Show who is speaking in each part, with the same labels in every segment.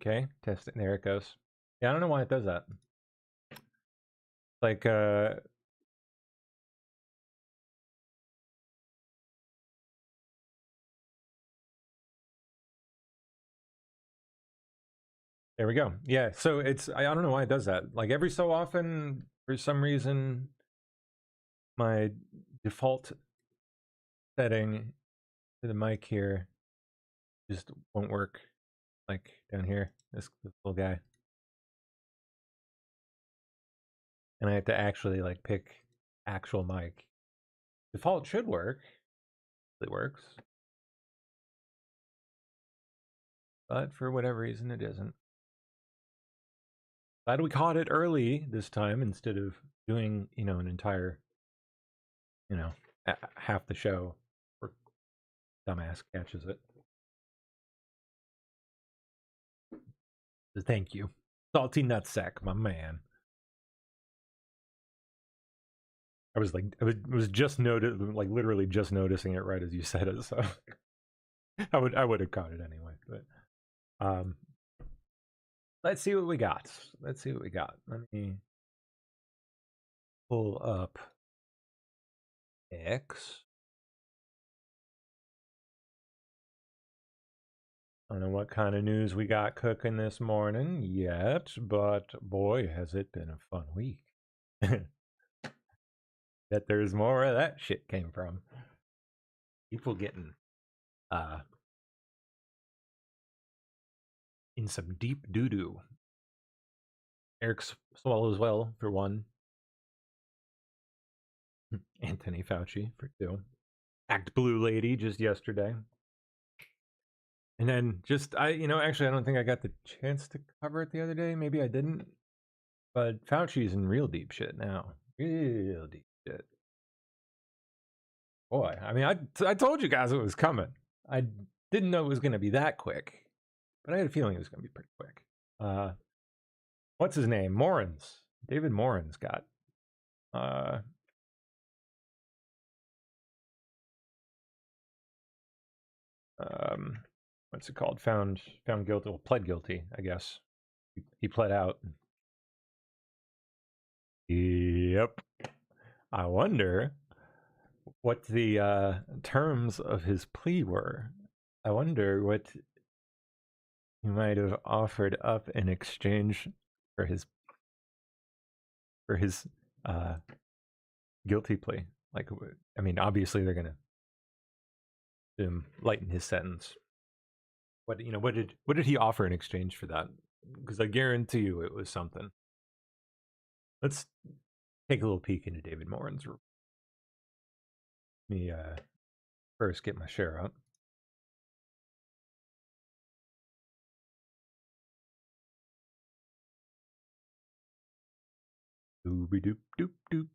Speaker 1: Okay, test it. There it goes. Yeah, I don't know why it does that. Like, there we go. Yeah, so it's, I don't know why it does that. Like every so often, for some reason, my default setting to the mic here just won't work. Like down here, this little guy. And I have to actually like pick actual mic. Default should work. It works. But for whatever reason, it isn't. Glad we caught it early this time instead of doing, you know, an entire, you know, half the show where dumbass catches it. So thank you. Salty nutsack, my man. I was like, I was just like literally just noticing it right as you said it, so I would have caught it anyway. But let's see what we got. Let's see what we got. Let me pull up X. I don't know what kind of news we got cooking this morning yet, but boy, has it been a fun week. That there's more where that shit came from. People getting in some deep doo-doo. Eric swallows well, for one. Anthony Fauci, for two. Act Blue Lady, just yesterday. And then just, actually, I don't think I got the chance to cover it the other day. Maybe I didn't. But Fauci's in real deep shit now. Real deep shit. Boy, I mean, I told you guys it was coming. I didn't know it was going to be that quick. But I had a feeling it was going to be pretty quick. What's his name? Morens. David Morens got what's it called? Found guilty. Well, pled guilty, I guess. He pled out. Yep. I wonder what the terms of his plea were. I wonder what he might have offered up in exchange for his guilty plea. Like, I mean, obviously they're gonna lighten his sentence. What did he offer in exchange for that? Because I guarantee you it was something. Let's take a little peek into David Morens. Let me first get my share up. Doobie doop doop doop.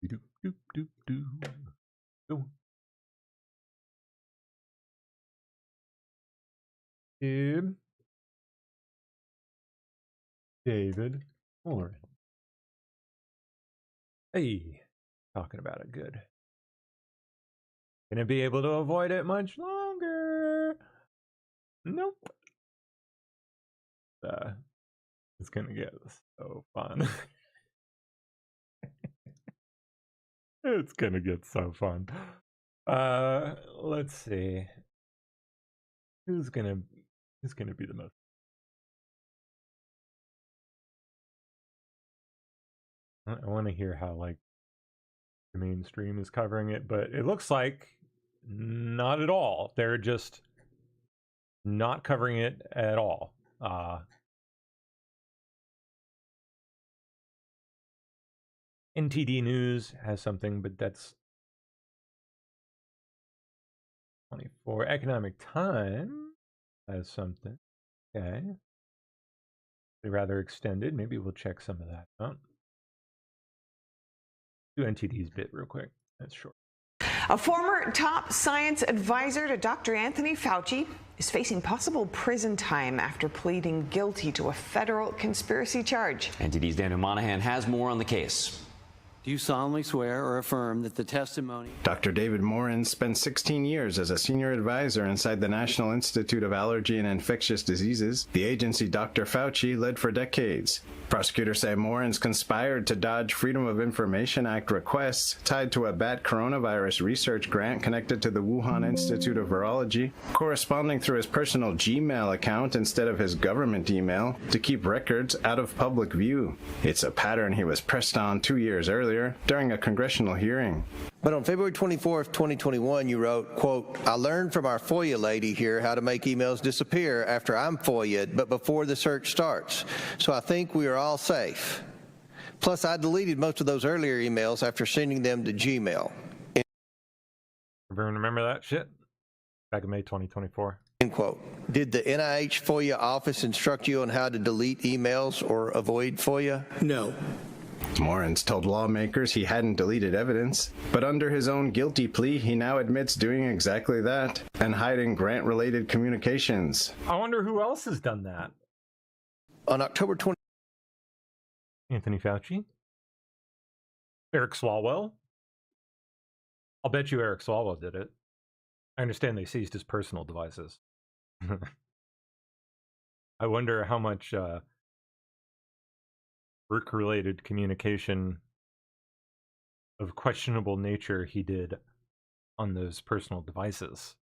Speaker 1: Doop doop doop doop. Go. David Morens. Hey, talking about it good. Gonna be able to avoid it much longer. Nope. It's gonna get so fun. It's gonna get so fun. Let's see. Who's gonna be the most? I want to hear how like the mainstream is covering it, but it looks like not at all. They're just not covering it at all. NTD News has something, but that's 24. Economic Time has something. Okay. They're rather extended. Maybe we'll check some of that out. Do NTD's bit real quick. That's short.
Speaker 2: A former top science advisor to Dr. Anthony Fauci is facing possible prison time after pleading guilty to a federal conspiracy charge.
Speaker 3: NTD's Daniel Monahan has more on the case. Do you solemnly swear or affirm that the testimony...
Speaker 4: Dr. David Morens spent 16 years as a senior advisor inside the National Institute of Allergy and Infectious Diseases, the agency Dr. Fauci led for decades. Prosecutors say Morens conspired to dodge Freedom of Information Act requests tied to a bat coronavirus research grant connected to the Wuhan Institute of Virology, corresponding through his personal Gmail account instead of his government email to keep records out of public view. It's a pattern he was pressed on 2 years earlier during a congressional hearing.
Speaker 5: But on February 24th, 2021, you wrote, quote, I learned from our FOIA lady here how to make emails disappear after I'm FOIA'd, but before the search starts. So I think we are all safe. Plus, I deleted most of those earlier emails after sending them to Gmail.
Speaker 1: Everyone remember that shit? Back in May 2024.
Speaker 5: End quote. Did the NIH FOIA office instruct you on how to delete emails or avoid FOIA?
Speaker 6: No.
Speaker 4: Morens told lawmakers he hadn't deleted evidence, but under his own guilty plea, he now admits doing exactly that and hiding grant-related communications.
Speaker 1: I wonder who else has done that.
Speaker 5: On October 20,
Speaker 1: Anthony Fauci? Eric Swalwell? I'll bet you Eric Swalwell did it. I understand they seized his personal devices. I wonder how much work-related communication of questionable nature he did on those personal devices.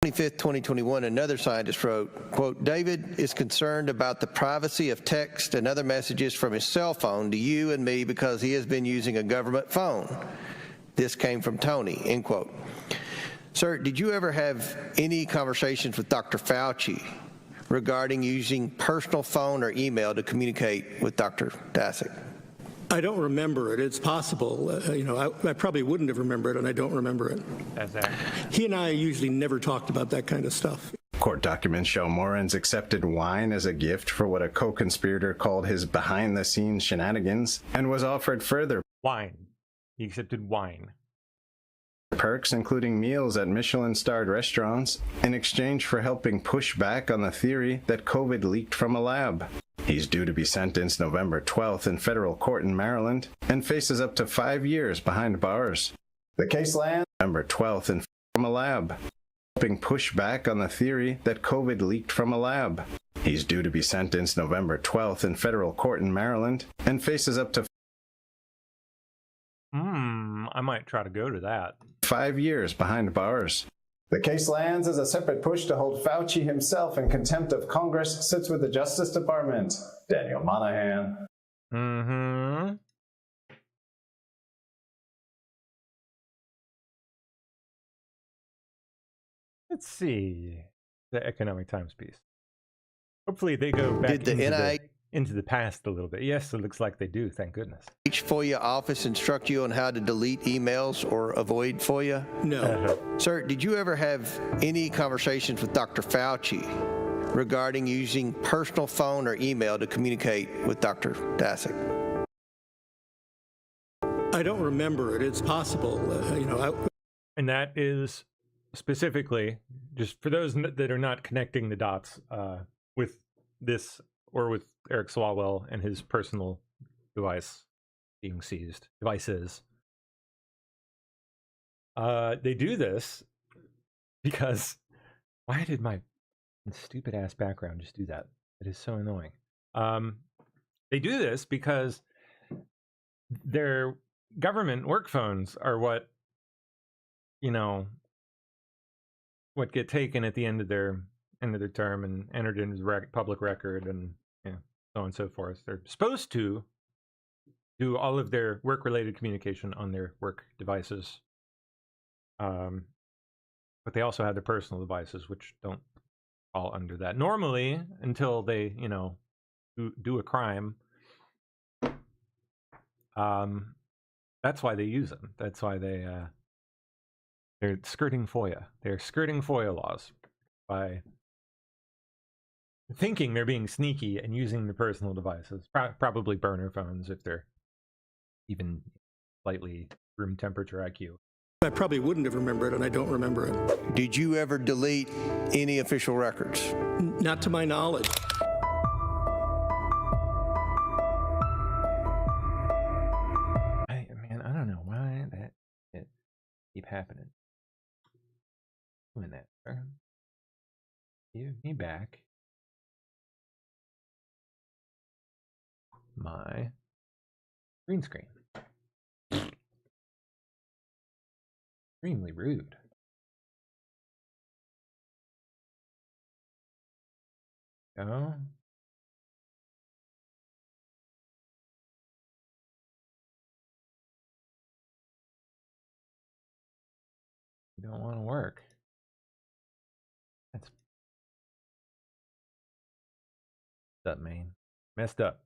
Speaker 5: 25th, 2021, another scientist wrote, quote, David is concerned about the privacy of text and other messages from his cell phone to you and me because he has been using a government phone. This came from Tony, end quote. Sir, did you ever have any conversations with Dr. Fauci regarding using personal phone or email to communicate with Dr. Daszak?
Speaker 6: I don't remember it. It's possible. I probably wouldn't have remembered it, and I don't remember it. He and I usually never talked about that kind of stuff.
Speaker 4: Court documents show Morens accepted wine as a gift for what a co-conspirator called his behind-the-scenes shenanigans and was offered further
Speaker 1: Wine. He accepted wine.
Speaker 4: perks, including meals at Michelin-starred restaurants, in exchange for helping push back on the theory that COVID leaked from a lab. He's due to be sentenced November 12th in federal court in Maryland and faces up to 5 years behind bars. The case lands November 12th in from a lab, helping push back on the theory that COVID leaked from a lab. He's due to be sentenced November 12th in federal court in Maryland and faces up to
Speaker 1: I might try to go to that.
Speaker 4: 5 years behind bars. The case lands as a separate push to hold Fauci himself in contempt of Congress sits with the Justice Department. Daniel Monahan.
Speaker 1: Let's see. The Economic Times piece. Hopefully they go back into the past a little bit. Yes, it looks like they do, thank goodness.
Speaker 5: Each FOIA office instruct you on how to delete emails or avoid FOIA?
Speaker 6: No.
Speaker 5: Sir, did you ever have any conversations with Dr. Fauci regarding using personal phone or email to communicate with Dr. Daszak?
Speaker 6: I don't remember it. It's possible.
Speaker 1: And that is specifically, just for those that are not connecting the dots with this or with Eric Swalwell and his personal device being seized, devices. They do this because, why did my stupid ass background just do that? It is so annoying. They do this because their government work phones are what get taken at the end of their term and entered into the public record and so on and so forth. They're supposed to do all of their work-related communication on their work devices. But they also have their personal devices, which don't fall under that. Normally, until they, do a crime, that's why they use them. That's why they're skirting FOIA. They're skirting FOIA laws by thinking they're being sneaky and using their personal devices, probably burner phones if they're even slightly room temperature IQ.
Speaker 6: I probably wouldn't have remembered it, and I don't remember it.
Speaker 5: Did you ever delete any official records?
Speaker 6: Not to my knowledge.
Speaker 1: happening? Doing that, sir. Give me back my green screen. Extremely rude. Go. You don't want to work. That's messed up, man. Messed up.